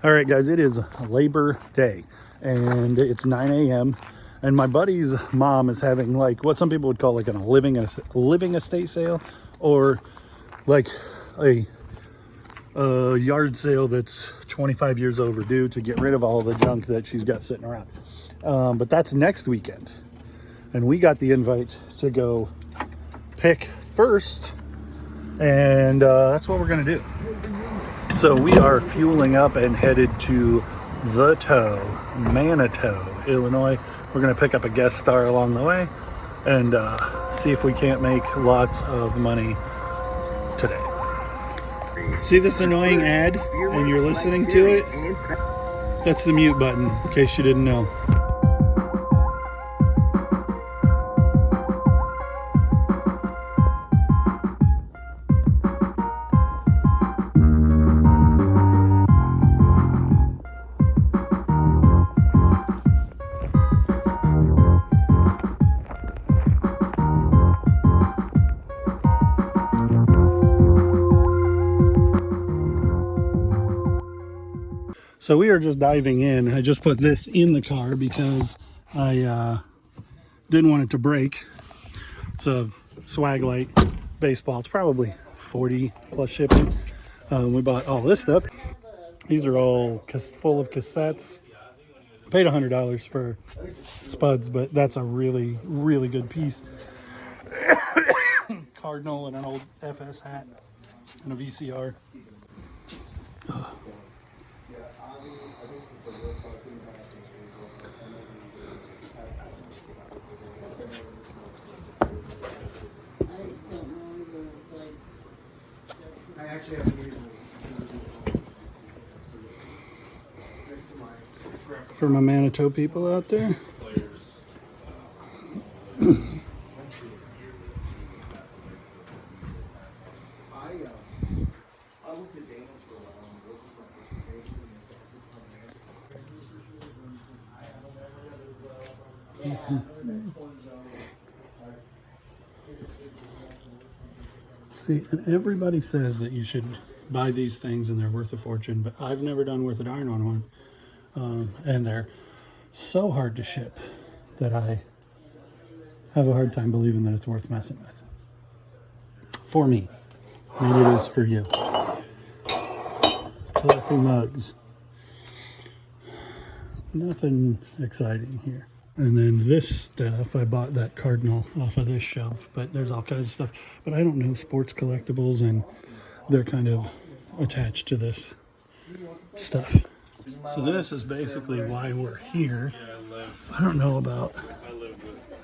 All right, guys, it is Labor Day, and it's 9 a.m., and my buddy's mom is having, like, what some people would call, like, a living estate sale, or, like, a yard sale that's 25 years overdue to get rid of all the junk that she's got sitting around. But that's next weekend, and we got the invite to go pick first, and that's what we're going to do. So we are fueling up and headed to the Toe, Manitou, Illinois. We're going to pick up a guest star along the way and see if we can't make lots of money today. See this annoying ad and you're listening to it? That's the mute button, in case you didn't know. So we are just diving in. I just put this in the car because I didn't want it to break. It's a Swag Light baseball. It's probably 40 plus shipping. We bought all this stuff. These are all full of cassettes. Paid $100 for spuds, but that's a really, really good piece. Cardinal and an old FS hat and a VCR. I actually have for my Manitou people out there. See, and everybody says that you should buy these things and they're worth a fortune, but I've never done Worth a Darn on one. And they're so hard to ship that I have a hard time believing that it's worth messing with. For me. Maybe it is for you. Colorful mugs. Nothing exciting here. And then this stuff, I bought that Cardinal off of this shelf, but there's all kinds of stuff. But I don't know sports collectibles, and they're kind of attached to this stuff. So this is basically why we're here. I don't know about,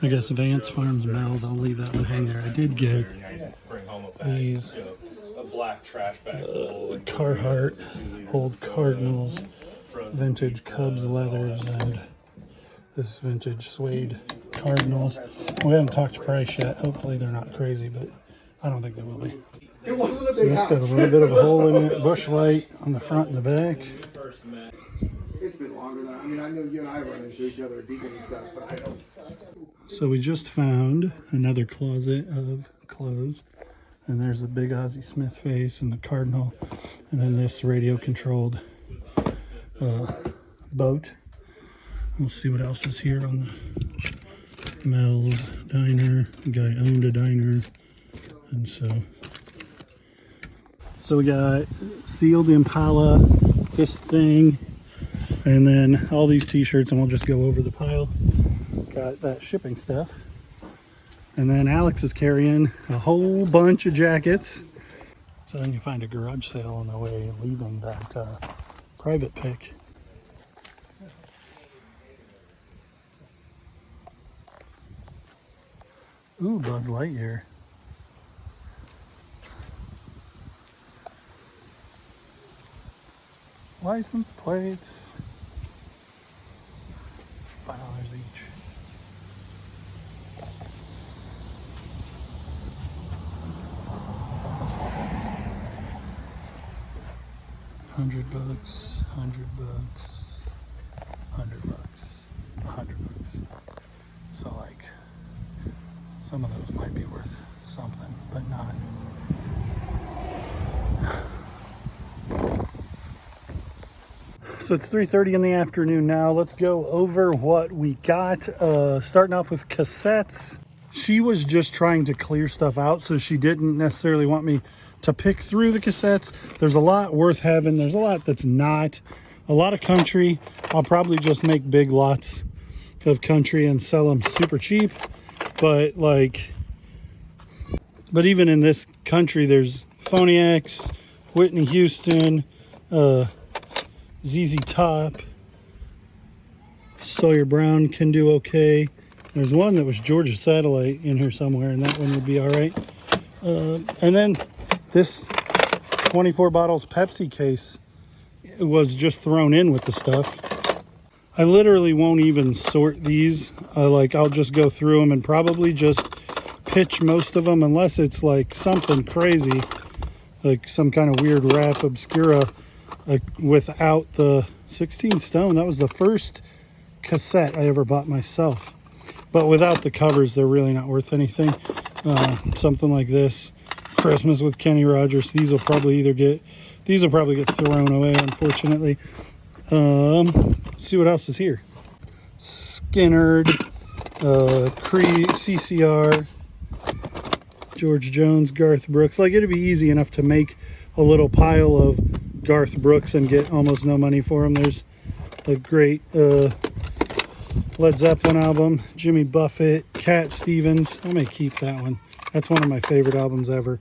I guess, Vance Farms Bells. I'll leave that one hang there. I did get these Carhartt old Cardinals, vintage Cubs leathers, and this vintage suede Cardinals. We haven't talked to price yet. Hopefully they're not crazy, but I don't think they will be. It wasn't a big house. It's got a little bit of a hole in it, bush light on the front and the back. It's been longer than, I mean, I know you and I run into each other at Deacon and stuff, but I don't. So we just found another closet of clothes, and there's a big Ozzie Smith face and the Cardinal, and then this radio controlled boat. We'll see what else is here on the Mel's Diner. The guy owned a diner. And so we got sealed Impala, this thing, and then all these t-shirts, and we'll just go over the pile. Got that shipping stuff. And then Alex is carrying a whole bunch of jackets. So then you find a garage sale on the way leaving that private pick. Ooh, Buzz Lightyear. License plates. $5 each. $100, $100, $100, $100. So like, some of those might be worth something, but not. So it's 3:30 in the afternoon now. Let's go over what we got. Starting off with cassettes. She was just trying to clear stuff out, so she didn't necessarily want me to pick through the cassettes. There's a lot worth having. There's a lot that's not. A lot of country. I'll probably just make big lots of country and sell them super cheap. But even in this country, there's Phoniacs, Whitney Houston, ZZ Top, Sawyer Brown can do okay. There's one that was Georgia Satellite in here somewhere, and that one would be all right. And then this 24 bottles Pepsi case was just thrown in with the stuff. I literally won't even sort these. I'll just go through them and probably just pitch most of them, unless it's like something crazy, like some kind of weird rap obscura, without the 16 stone. That was the first cassette I ever bought myself, but without the covers, they're really not worth anything. Something like this, Christmas with Kenny Rogers. These will probably get thrown away, unfortunately. Let's see what else is here. Skinnerd, Cree, CCR, George Jones, Garth Brooks. It'd be easy enough to make a little pile of Garth Brooks and get almost no money for them. There's a great Led Zeppelin album, Jimmy Buffett, Cat Stevens. I may keep that one. That's one of my favorite albums ever.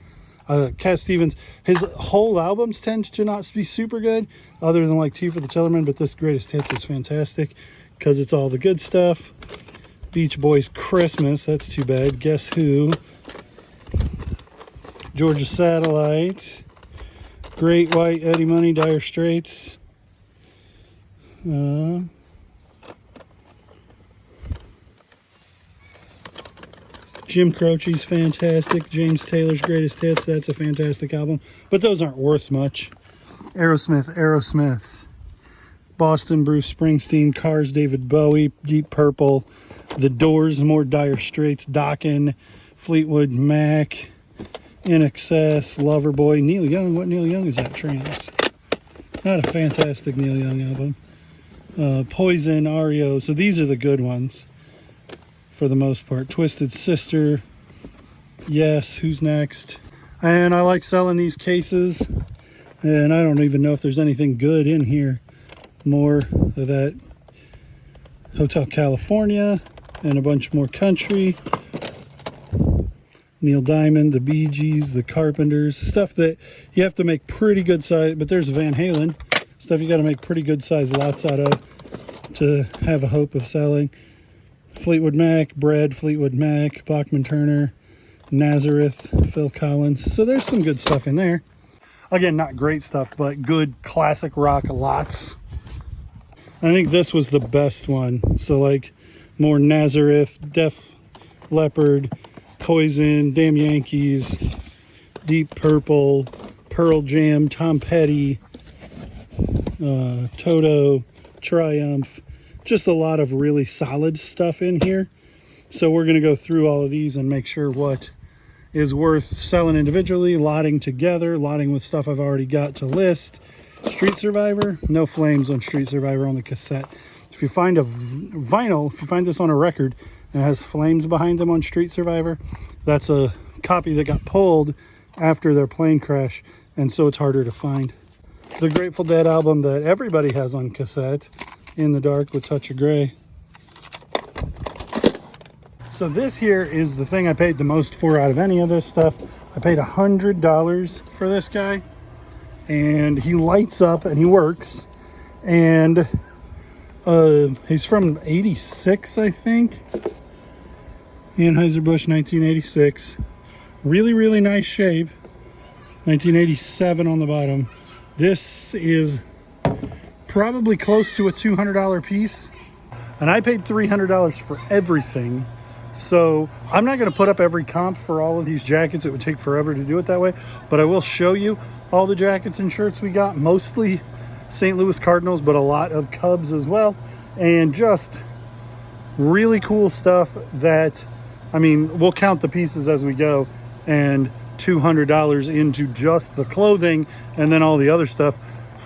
Cat Stevens, his whole albums tend to not be super good, other than like Tea for the Tillerman, but this Greatest Hits is fantastic because it's all the good stuff. Beach Boys Christmas, that's too bad. Guess Who, Georgia Satellite, Great White, Eddie Money, Dire Straits, Jim Croce's fantastic. James Taylor's Greatest Hits, that's a fantastic album, but those aren't worth much. Aerosmith, Boston, Bruce Springsteen, Cars, David Bowie, Deep Purple, The Doors, more Dire Straits, Dokken, Fleetwood Mac, INXS, Loverboy, Neil Young. What Neil Young is that? Trance. Not a fantastic Neil Young album. Poison, REO. So these are the good ones for the most part. Twisted Sister, Yes, Who's Next. And I like selling these cases, and I don't even know if there's anything good in here. More of that Hotel California and a bunch more country. Neil Diamond, the Bee Gees, the Carpenters, stuff that you have to make pretty good size. But there's Van Halen, stuff you got to make pretty good size lots out of to have a hope of selling. Fleetwood Mac, Bread, Fleetwood Mac, Bachman Turner, Nazareth, Phil Collins. So there's some good stuff in there. Again, not great stuff, but good classic rock lots. I think this was the best one. So more Nazareth, Def Leppard, Poison, Damn Yankees, Deep Purple, Pearl Jam, Tom Petty, Toto, Triumph. Just a lot of really solid stuff in here. So we're going to go through all of these and make sure what is worth selling individually, lotting together, lotting with stuff I've already got to list. Street Survivor, no flames on Street Survivor on the cassette. If you find a vinyl, if you find this on a record and it has flames behind them on Street Survivor, that's a copy that got pulled after their plane crash, and so it's harder to find. The Grateful Dead album that everybody has on cassette, In the Dark with Touch of Grey. So this here is the thing I paid the most for out of any of this stuff. I paid $100 for this guy, and he lights up and he works, and he's from 86, I think. Anheuser-Busch, 1986. Really, really nice shape. 1987 on the bottom. This is probably close to a $200 piece, and I paid $300 for everything. So I'm not going to put up every comp for all of these jackets. It would take forever to do it that way, but I will show you all the jackets and shirts we got, mostly St. Louis Cardinals, but a lot of Cubs as well, and just really cool stuff that, I mean, we'll count the pieces as we go, and $200 into just the clothing and then all the other stuff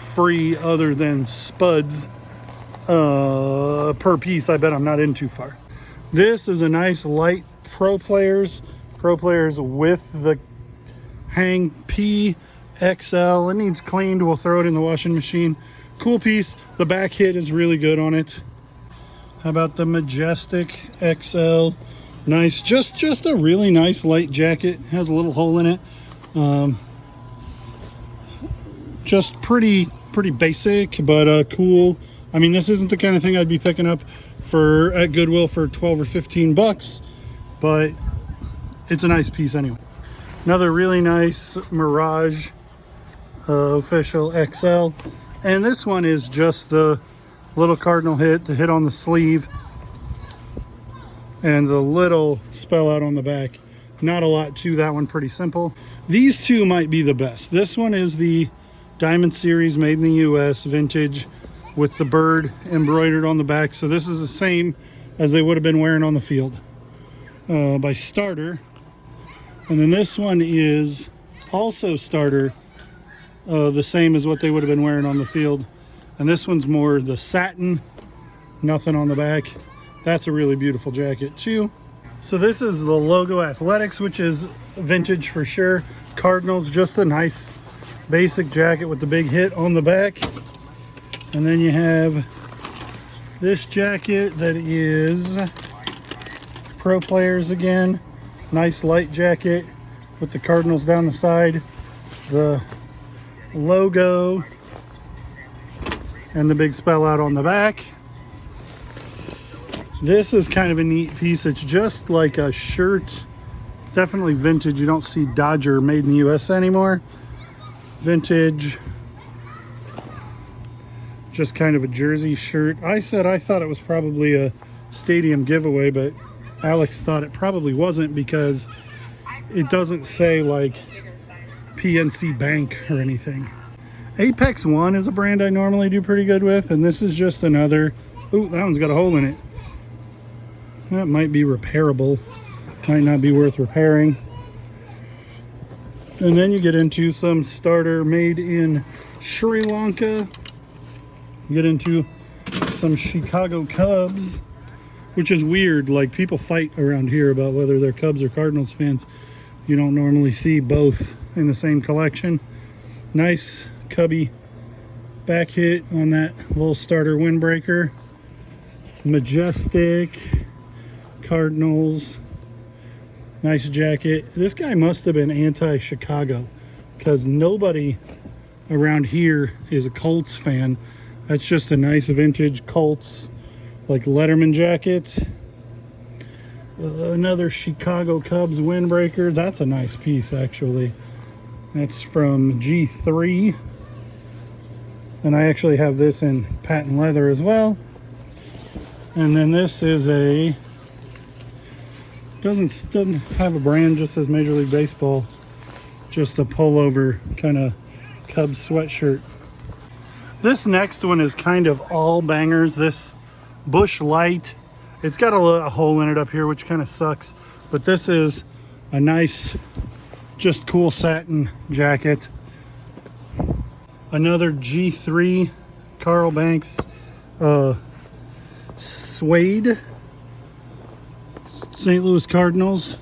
free other than spuds per piece. I bet I'm not in too far. This is a nice light Pro Players with the Hang P XL. It needs cleaned. We'll throw it in the washing machine. Cool piece. The back hit is really good on it. How about the Majestic XL? Nice, just a really nice light jacket. Has a little hole in it. Just pretty basic, but cool. I mean, this isn't the kind of thing I'd be picking up at Goodwill for 12 or 15 bucks, but it's a nice piece anyway. Another really nice Mirage official XL, and this one is just the little cardinal hit, the hit on the sleeve, and the little spell out on the back. Not a lot to that one, pretty simple. These two might be the best. This one is the Diamond Series, made in the US, vintage, with the bird embroidered on the back. So this is the same as they would have been wearing on the field by Starter. And then this one is also Starter, the same as what they would have been wearing on the field. And this one's more the satin, nothing on the back. That's a really beautiful jacket too. So this is the Logo Athletics, which is vintage for sure. Cardinals, just a nice basic jacket with the big hit on the back. And then you have this jacket that is Pro Players again. Nice light jacket with the Cardinals down the side, the logo, and the big spell out on the back. This is kind of a neat piece. It's just like a shirt, definitely vintage. You don't see Dodger made in the US anymore. Vintage, just kind of a jersey shirt. I said I thought it was probably a stadium giveaway, but Alex thought it probably wasn't because it doesn't say like PNC Bank or anything. Apex One is a brand I normally do pretty good with, and this is just another. Ooh, that one's got a hole in it. That might be repairable, might not be worth repairing. And then you get into some Starter made in Sri Lanka. You get into some Chicago Cubs, which is weird. Like, people fight around here about whether they're Cubs or Cardinals fans. You don't normally see both in the same collection. Nice Cubby back hit on that little Starter windbreaker. Majestic Cardinals, nice jacket. This guy must have been anti-Chicago because nobody around here is a Colts fan. That's just a nice vintage Colts, like Letterman jacket. Another Chicago Cubs windbreaker. That's a nice piece, actually. That's from G3. And I actually have this in patent leather as well. And then this is a, doesn't have a brand, just says Major League Baseball. Just a pullover kind of Cubs sweatshirt. This next one is kind of all bangers. This Bush Light, it's got a hole in it up here, which kind of sucks. But this is a nice, just cool satin jacket. Another G3 Carl Banks suede St. Louis Cardinals.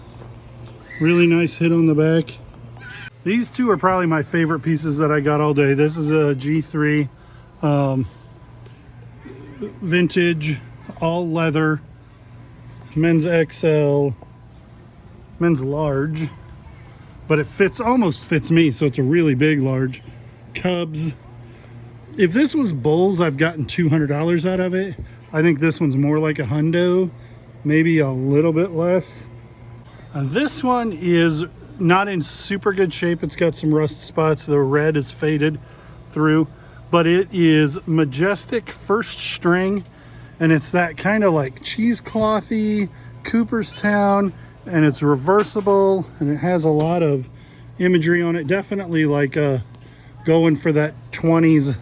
Really nice hit on the back. These two are probably my favorite pieces that I got all day. This is a G3 vintage, all leather, men's XL, men's large, but it fits, almost fits me, so it's a really big large. Cubs. If this was Bulls, I've gotten $200 out of it. I think this one's more like a hundo, maybe a little bit less. And this one is not in super good shape. It's got some rust spots. The red is faded through, but it is Majestic first string, and it's that kind of like cheeseclothy Cooperstown, and it's reversible, and it has a lot of imagery on it. Definitely like going for that 20s,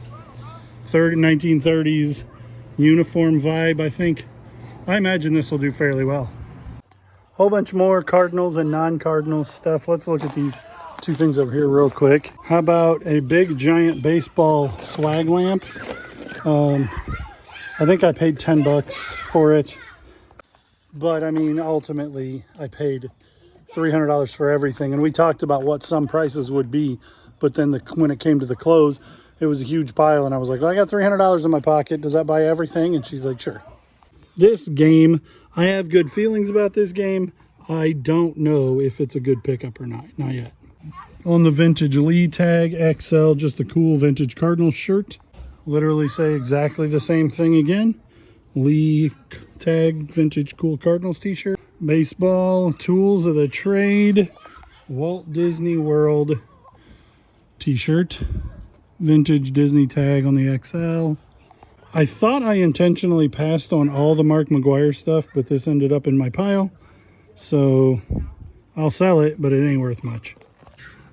1930s uniform vibe. I imagine this will do fairly well. Whole bunch more Cardinals and non-Cardinals stuff. Let's look at these two things over here real quick. How about a big giant baseball swag lamp? I think I paid 10 bucks for it, but I mean, ultimately I paid $300 for everything. And we talked about what some prices would be, but then when it came to the close, it was a huge pile. And I was like, well, I got $300 in my pocket. Does that buy everything? And she's like, sure. This game, I have good feelings about this game. I don't know if it's a good pickup or not yet. On the vintage Lee tag XL, just a cool vintage Cardinals shirt. Literally say exactly the same thing again. Lee tag vintage cool Cardinals t-shirt. Baseball tools of the trade Walt Disney World t-shirt. Vintage Disney tag on the XL. I thought I intentionally passed on all the Mark McGwire stuff, but this ended up in my pile. So I'll sell it, but it ain't worth much.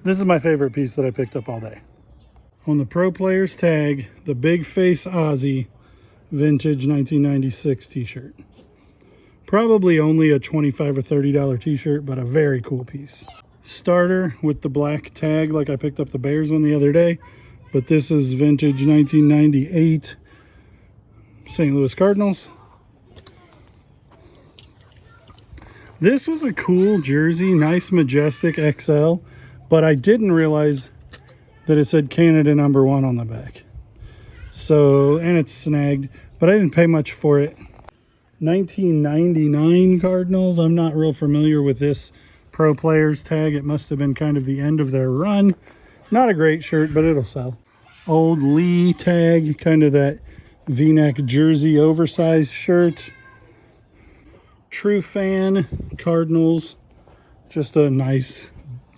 This is my favorite piece that I picked up all day. On the Pro Players tag, the Big Face Ozzy vintage 1996 t-shirt. Probably only a $25 or $30 t-shirt, but a very cool piece. Starter with the black tag, like I picked up the Bears one the other day, but this is vintage 1998 St. Louis Cardinals. This was a cool jersey, nice majestic XL, but I didn't realize that it said Canada #1 on the back. So, and it's snagged, but I didn't pay much for it. 1999 Cardinals. I'm not real familiar with this Pro Players tag. It must have been kind of the end of their run. Not a great shirt, but it'll sell. Old Lee tag, kind of that V-neck jersey oversized shirt. True Fan Cardinals. Just a nice,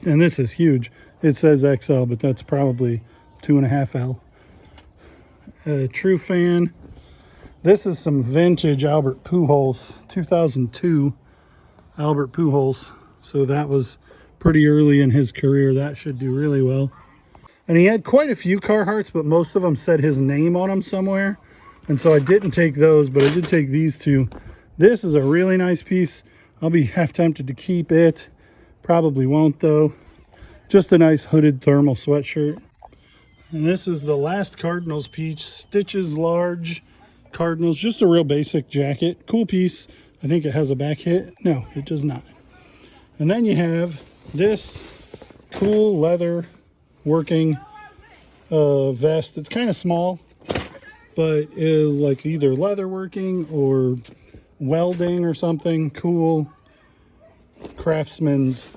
and this is huge. It says XL, but that's probably 2.5L. True Fan. This is some vintage Albert Pujols, 2002 Albert Pujols. So that was pretty early in his career. That should do really well. And he had quite a few Carhartts, but most of them said his name on them somewhere. And so I didn't take those, but I did take these two. This is a really nice piece. I'll be half tempted to keep it. Probably won't though. Just a nice hooded thermal sweatshirt. And this is the last Cardinals piece. Stitches large Cardinals. Just a real basic jacket. Cool piece. I think it has a back hit. No, it does not. And then you have this cool leather working vest. It's kind of small, but like either leather working or welding or something. Cool craftsman's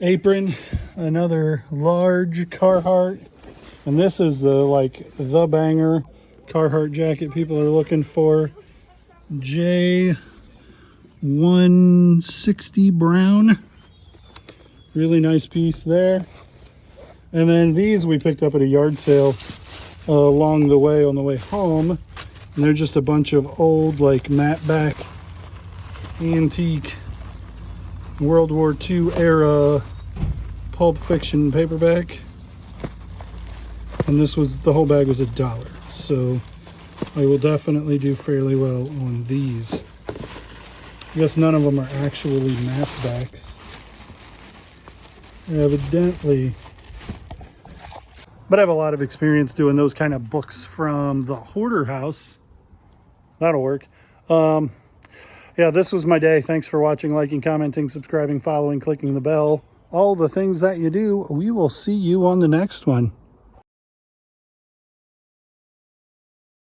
apron. Another large Carhartt, and this is the banger Carhartt jacket people are looking for. J160 brown. Really nice piece there. And then these we picked up at a yard sale along the way on the way home, and they're just a bunch of old like matte back antique World War II era Pulp Fiction paperback, and this was, the whole bag was $1, so I will definitely do fairly well on these. I guess none of them are actually matte backs, evidently, but I have a lot of experience doing those kind of books from the Hoarder House. That'll work. Yeah, this was my day. Thanks for watching, liking, commenting, subscribing, following, clicking the bell. All the things that you do. We will see you on the next one.